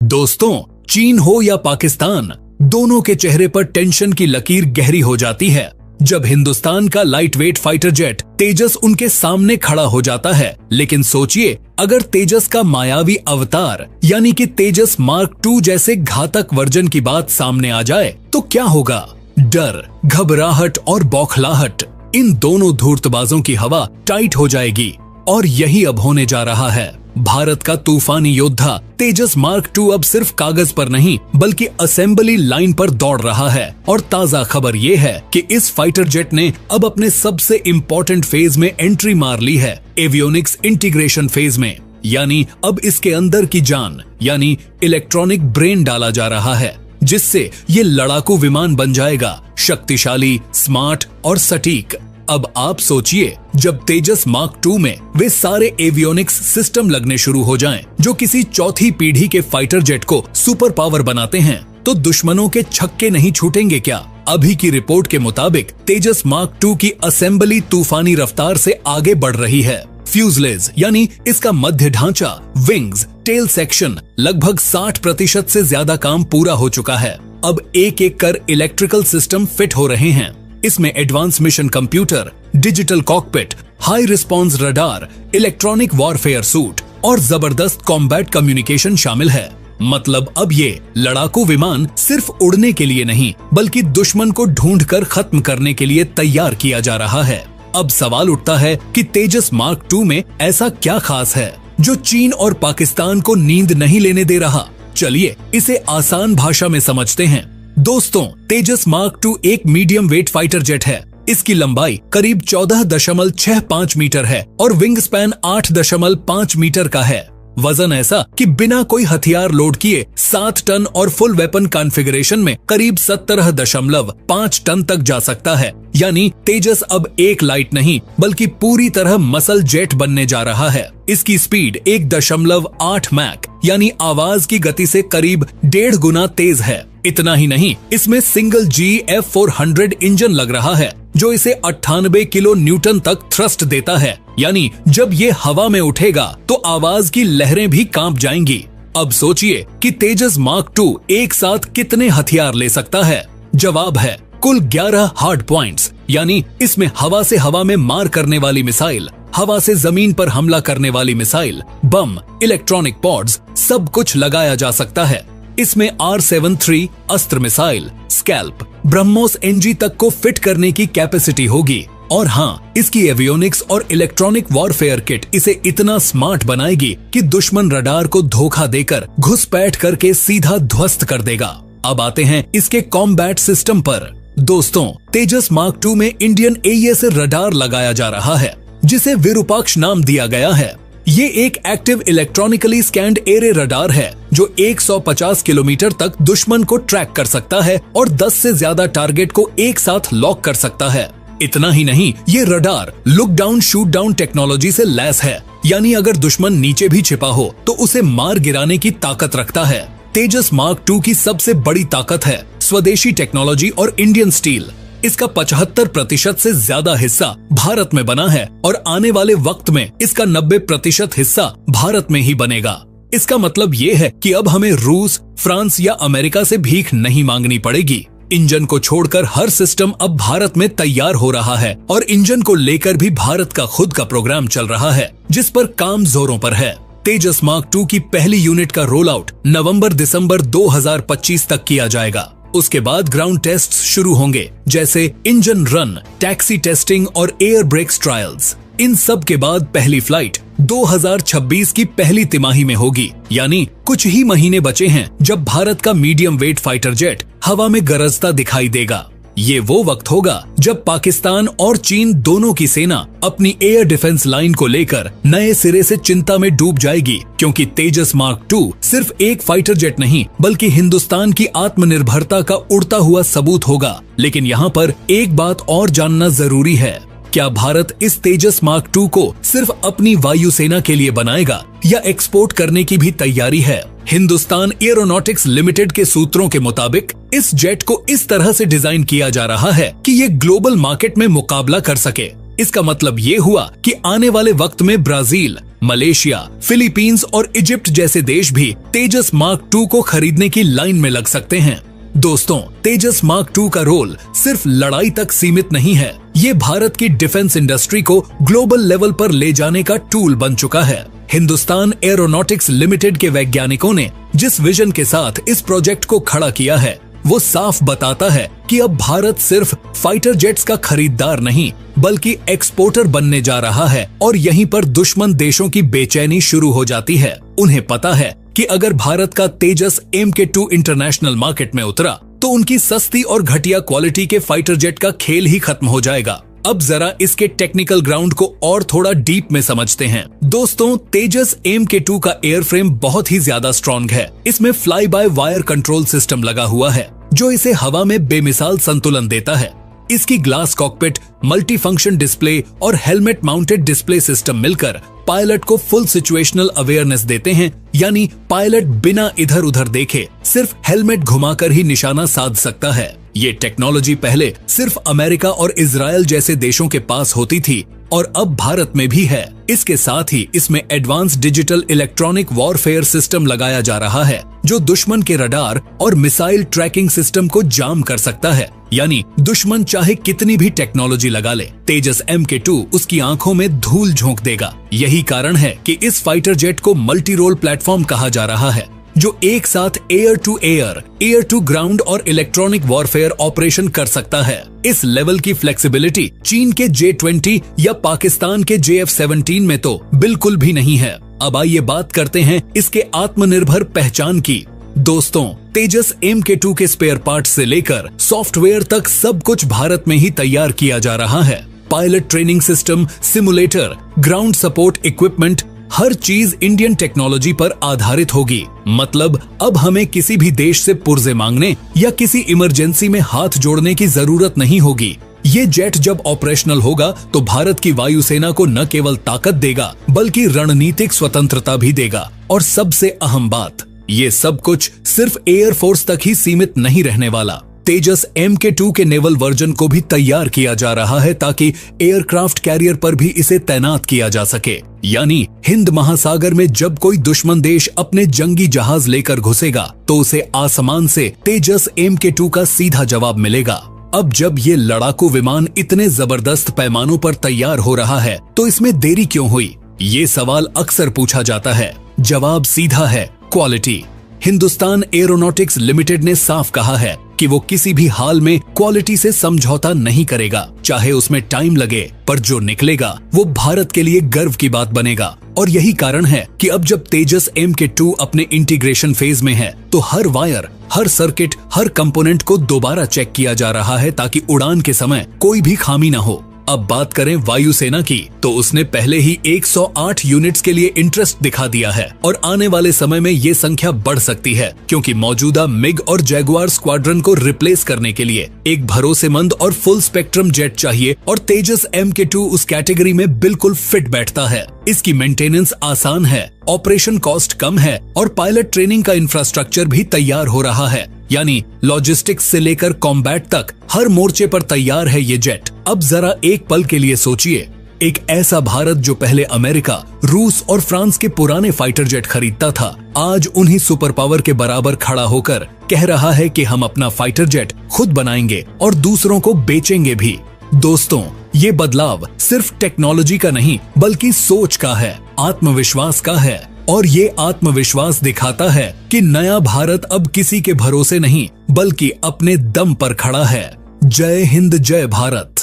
दोस्तों, चीन हो या पाकिस्तान, दोनों के चेहरे पर टेंशन की लकीर गहरी हो जाती है जब हिंदुस्तान का लाइट वेट फाइटर जेट तेजस उनके सामने खड़ा हो जाता है। लेकिन सोचिए, अगर तेजस का मायावी अवतार यानी कि तेजस मार्क 2 जैसे घातक वर्जन की बात सामने आ जाए तो क्या होगा? डर, घबराहट और बौखलाहट, इन दोनों धूर्तबाजों की हवा टाइट हो जाएगी। और यही अब होने जा रहा है। भारत का तूफानी योद्धा तेजस मार्क 2 अब सिर्फ कागज पर नहीं बल्कि असेंबली लाइन पर दौड़ रहा है। और ताजा खबर ये है कि इस फाइटर जेट ने अब अपने सबसे इम्पोर्टेंट फेज में एंट्री मार ली है, एवियोनिक्स इंटीग्रेशन फेज में। यानी अब इसके अंदर की जान यानी इलेक्ट्रॉनिक ब्रेन डाला जा रहा है, जिससे ये लड़ाकू विमान बन जाएगा, शक्तिशाली, स्मार्ट और सटीक। अब आप सोचिए, जब तेजस मार्क 2 में वे सारे एवियोनिक्स सिस्टम लगने शुरू हो जाएं, जो किसी चौथी पीढ़ी के फाइटर जेट को सुपर पावर बनाते हैं, तो दुश्मनों के छक्के नहीं छूटेंगे क्या? अभी की रिपोर्ट के मुताबिक तेजस मार्क 2 की असेंबली तूफानी रफ्तार से आगे बढ़ रही है। फ्यूजलेज यानी इसका मध्य ढांचा, विंग्स, टेल सेक्शन लगभग 60% से ज्यादा काम पूरा हो चुका है। अब एक एक कर इलेक्ट्रिकल सिस्टम फिट हो रहे हैं। इसमें advance mission computer, digital cockpit, high response radar, electronic warfare suit और जबरदस्त कॉम्बैट कम्युनिकेशन शामिल है। मतलब अब ये लड़ाकू विमान सिर्फ उड़ने के लिए नहीं बल्कि दुश्मन को ढूंढकर खत्म करने के लिए तैयार किया जा रहा है। अब सवाल उठता है कि तेजस मार्क 2 में ऐसा क्या खास है जो चीन और पाकिस्तान को नींद नहीं लेने दे रहा? चलिए इसे आसान भाषा में समझते हैं। दोस्तों, तेजस मार्क 2 एक मीडियम वेट फाइटर जेट है। इसकी लंबाई करीब 14.65 मीटर है और विंग स्पैन 8.5 मीटर का है। वजन ऐसा कि बिना कोई हथियार लोड किए 7 टन और फुल वेपन कॉन्फ़िगरेशन में करीब 17.5 टन तक जा सकता है। यानी तेजस अब एक लाइट नहीं बल्कि पूरी तरह मसल जेट बनने जा रहा है। इसकी स्पीड 1.8 मैक यानी आवाज की गति से करीब 1.5 गुना तेज है। इतना ही नहीं, इसमें सिंगल GF400 इंजन लग रहा है जो इसे 98 किलो न्यूटन तक थ्रस्ट देता है। यानी जब ये हवा में उठेगा तो आवाज की लहरें भी कांप जाएंगी। अब सोचिए कि तेजस मार्क 2 एक साथ कितने हथियार ले सकता है? जवाब है कुल 11 हार्ड पॉइंट्स। यानी इसमें हवा से हवा में मार करने वाली मिसाइल, हवा से जमीन पर हमला करने वाली मिसाइल, बम, इलेक्ट्रॉनिक पॉड्स, सब कुछ लगाया जा सकता है। इसमें R-73 अस्त्र मिसाइल, स्कैल्प, ब्रह्मोस NG तक को फिट करने की कैपेसिटी होगी। और हाँ, इसकी एवियोनिक्स और इलेक्ट्रॉनिक वॉरफेयर किट इसे इतना स्मार्ट बनाएगी कि दुश्मन रडार को धोखा देकर घुसपैठ करके सीधा ध्वस्त कर देगा। अब आते हैं इसके कॉम्बैट सिस्टम पर। दोस्तों, तेजस मार्क 2 में इंडियन AES रडार लगाया जा रहा है, जिसे विरूपाक्ष नाम दिया गया है। ये एक active electronically scanned array radar है जो 150 किलोमीटर तक दुश्मन को ट्रैक कर सकता है और 10 से ज्यादा टारगेट को एक साथ लॉक कर सकता है। इतना ही नहीं, ये radar look down shoot down technology से लैस है। यानी अगर दुश्मन नीचे भी छिपा हो तो उसे मार गिराने की ताकत रखता है। तेजस मार्क 2 की सबसे बड़ी ताकत है स्वदेशी टेक्नोलॉजी और इंडियन स्टील। इसका 75% से ज्यादा हिस्सा भारत में बना है और आने वाले वक्त में इसका 90% हिस्सा भारत में ही बनेगा। इसका मतलब ये है कि अब हमें रूस, फ्रांस या अमेरिका से भीख नहीं मांगनी पड़ेगी। इंजन को छोड़कर हर सिस्टम अब भारत में तैयार हो रहा है और इंजन को लेकर भी भारत का खुद का प्रोग्राम चल रहा है, जिस पर काम जोरों पर है। तेजस मार्क 2 की पहली यूनिट का रोल आउट नवंबर-दिसंबर 2025 तक किया जाएगा। उसके बाद ग्राउंड टेस्ट शुरू होंगे, जैसे इंजन रन, टैक्सी टेस्टिंग और एयर ब्रेक्स ट्रायल्स। इन सब के बाद पहली फ्लाइट 2026 की पहली तिमाही में होगी। यानी कुछ ही महीने बचे हैं जब भारत का मीडियम वेट फाइटर जेट हवा में गरजता दिखाई देगा। ये वो वक्त होगा जब पाकिस्तान और चीन दोनों की सेना अपनी एयर डिफेंस लाइन को लेकर नए सिरे से चिंता में डूब जाएगी, क्योंकि तेजस मार्क 2 सिर्फ एक फाइटर जेट नहीं बल्कि हिंदुस्तान की आत्मनिर्भरता का उड़ता हुआ सबूत होगा। लेकिन यहाँ पर एक बात और जानना जरूरी है, क्या भारत इस तेजस मार्क 2 को सिर्फ अपनी वायुसेना के लिए बनाएगा या एक्सपोर्ट करने की भी तैयारी है? हिंदुस्तान एरोनॉटिक्स लिमिटेड के सूत्रों के मुताबिक इस जेट को इस तरह से डिजाइन किया जा रहा है कि ये ग्लोबल मार्केट में मुकाबला कर सके। इसका मतलब ये हुआ कि आने वाले वक्त में ब्राजील, मलेशिया, फिलीपींस और इजिप्ट जैसे देश भी तेजस मार्क II को खरीदने की लाइन में लग सकते हैं। दोस्तों, तेजस मार्क II का रोल सिर्फ लड़ाई तक सीमित नहीं है, ये भारत की डिफेंस इंडस्ट्री को ग्लोबल लेवल पर ले जाने का टूल बन चुका है। हिंदुस्तान एरोनॉटिक्स लिमिटेड के वैज्ञानिकों ने जिस विजन के साथ इस प्रोजेक्ट को खड़ा किया है, वो साफ बताता है कि अब भारत सिर्फ फाइटर जेट्स का खरीदार नहीं बल्कि एक्सपोर्टर बनने जा रहा है और यहीं पर दुश्मन देशों की बेचैनी शुरू हो जाती है। उन्हें पता है कि अगर भारत का तेजस MK2 इंटरनेशनल मार्केट में उतरा तो उनकी सस्ती और घटिया क्वालिटी के फाइटर जेट का खेल ही खत्म हो जाएगा। अब जरा इसके टेक्निकल ग्राउंड को और थोड़ा डीप में समझते हैं। दोस्तों, तेजस MK2 का एयरफ्रेम बहुत ही ज्यादा स्ट्रॉन्ग है। इसमें fly by wire control system लगा हुआ है जो इसे हवा में बेमिसाल संतुलन देता है। इसकी glass cockpit, multi function display और हेलमेट माउंटेड डिस्प्ले सिस्टम मिलकर पायलट को फुल सिचुएशनल अवेयरनेस देते हैं, यानी पायलट बिना इधर उधर देखे सिर्फ हेलमेट घुमाकर ही निशाना साध सकता है। ये टेक्नोलॉजी पहले सिर्फ अमेरिका और इजराइल जैसे देशों के पास होती थी और अब भारत में भी है। इसके साथ ही इसमें advance digital electronic warfare system लगाया जा रहा है जो दुश्मन के रडार और मिसाइल ट्रैकिंग सिस्टम को जाम कर सकता है, यानी दुश्मन चाहे कितनी भी टेक्नोलॉजी लगा ले, तेजस MK2 उसकी आंखों में धूल झोंक देगा। यही कारण है कि इस फाइटर जेट को मल्टी रोल प्लेटफॉर्म कहा जा रहा है, जो एक साथ air to air, air to ground और इलेक्ट्रॉनिक वॉरफेयर ऑपरेशन कर सकता है। इस लेवल की फ्लेक्सिबिलिटी चीन के J-20 या पाकिस्तान के JF-17 में तो बिल्कुल भी नहीं है। अब आइए बात करते हैं इसके आत्मनिर्भर पहचान की। दोस्तों, तेजस MK2 के स्पेयर पार्ट्स से लेकर सॉफ्टवेयर तक सब कुछ भारत में ही तैयार किया जा रहा है। Pilot training system, simulator, ground support equipment, हर चीज इंडियन टेक्नोलॉजी पर आधारित होगी। मतलब अब हमें किसी भी देश से पुर्जे मांगने या किसी इमरजेंसी में हाथ जोड़ने की जरूरत नहीं होगी। ये जेट जब ऑपरेशनल होगा तो भारत की वायुसेना को न केवल ताकत देगा बल्कि रणनीतिक स्वतंत्रता भी देगा। और सबसे अहम बात, ये सब कुछ सिर्फ एयरफोर्स तक ही सीमित नहीं रहने वाला। तेजस MK2 के नेवल वर्जन को भी तैयार किया जा रहा है ताकि एयरक्राफ्ट कैरियर पर भी इसे तैनात किया जा सके, यानी हिंद महासागर में जब कोई दुश्मन देश अपने जंगी जहाज लेकर घुसेगा तो उसे आसमान से तेजस MK2 का सीधा जवाब मिलेगा। अब जब ये लड़ाकू विमान इतने जबरदस्त पैमानों पर तैयार हो रहा है तो इसमें देरी क्यों हुई? ये सवाल अक्सर पूछा जाता है। जवाब सीधा है, क्वालिटी। हिंदुस्तान एरोनॉटिक्स लिमिटेड ने साफ कहा है कि वो किसी भी हाल में क्वालिटी से समझौता नहीं करेगा, चाहे उसमें टाइम लगे, पर जो निकलेगा वो भारत के लिए गर्व की बात बनेगा। और यही कारण है कि अब जब तेजस MK2 अपने इंटीग्रेशन फेज में है तो हर वायर, हर सर्किट, हर कंपोनेंट को दोबारा चेक किया जा रहा है ताकि उड़ान के समय कोई भी खामी न हो। अब बात करें वायुसेना की, तो उसने पहले ही 108 यूनिट्स के लिए इंटरेस्ट दिखा दिया है और आने वाले समय में ये संख्या बढ़ सकती है, क्योंकि मौजूदा मिग और जैगुआर स्क्वाड्रन को रिप्लेस करने के लिए एक भरोसेमंद और फुल स्पेक्ट्रम जेट चाहिए और तेजस MK2 उस कैटेगरी में बिल्कुल फिट बैठता है। इसकी मेंटेनेंस आसान है, ऑपरेशन कॉस्ट कम है और पायलट ट्रेनिंग का इंफ्रास्ट्रक्चर भी तैयार हो रहा है, यानी लॉजिस्टिक्स से लेकर कॉम्बैट तक हर मोर्चे पर तैयार है ये जेट। अब जरा एक पल के लिए सोचिए, एक ऐसा भारत जो पहले अमेरिका, रूस और फ्रांस के पुराने फाइटर जेट खरीदता था, आज उन्हीं सुपर पावर के बराबर खड़ा होकर कह रहा है कि हम अपना फाइटर जेट खुद बनाएंगे और दूसरों को बेचेंगे भी। दोस्तों, ये बदलाव सिर्फ टेक्नोलॉजी का नहीं बल्कि सोच का है, आत्मविश्वास का है। और ये आत्मविश्वास दिखाता है कि नया भारत अब किसी के भरोसे नहीं बल्कि अपने दम पर खड़ा है। जय हिंद, जय भारत।